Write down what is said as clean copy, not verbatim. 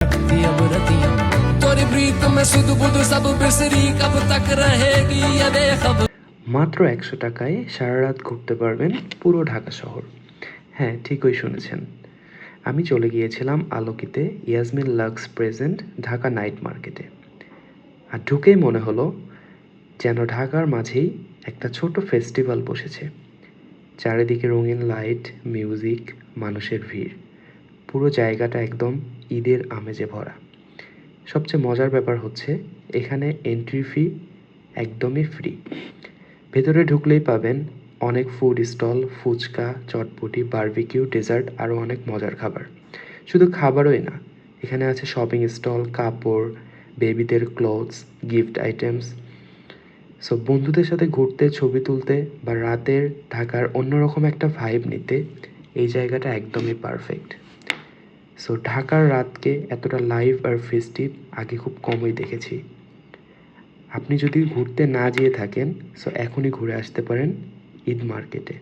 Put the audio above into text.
अब रतियां तोरी प्रीत में सुध बुध सब बिसरी कब तक रहेगी ये बेखबर। মাত্র 100 টাকায় সারা রাত ঘুরতে পারবেন পুরো ঢাকা শহর। হ্যাঁ, ঠিকই শুনেছেন। আমি চলে গিয়েছিলাম আলোকিতে Yasmin lux present Dhaka night মার্কেটে। আর ঢুকেই মনে হলো যেন ঢাকার মাঝেই একটা ছোট ফেস্টিভ্যাল বসেছে। চারিদিকে রঙিন লাইট, মিউজিক, মানুষের ভিড়। পুরো জায়গাটা একদম ঈদের আমেজে ভরা। সবচেয়ে মজার ব্যাপার হচ্ছে এখানে এন্ট্রি ফি একদমই ফ্রি। ভেতরে ঢুকলেই পাবেন অনেক ফুড স্টল, ফুচকা, চটপটি, বারবিকিউ, ডেজার্ট আরও অনেক মজার খাবার। শুধু খাবারই না, এখানে আছে শপিং স্টল, কাপড়, বেবিদের ক্লোথস, গিফট আইটেমস। সো বন্ধুদের সাথে ঘুরতে, ছবি তুলতে বা রাতের ঢাকার অন্যরকম একটা ভাইব নিতে এই জায়গাটা একদমই পারফেক্ট। সো ঢাকার রাতকে এতটা লাইভ আর ফেস্টিভ আগে খুব কমই দেখেছি। আপনি যদি ঘুরতে না যেয়ে থাকেন, সো এখনই ঘুরে আসতে পারেন ঈদ মার্কেটে।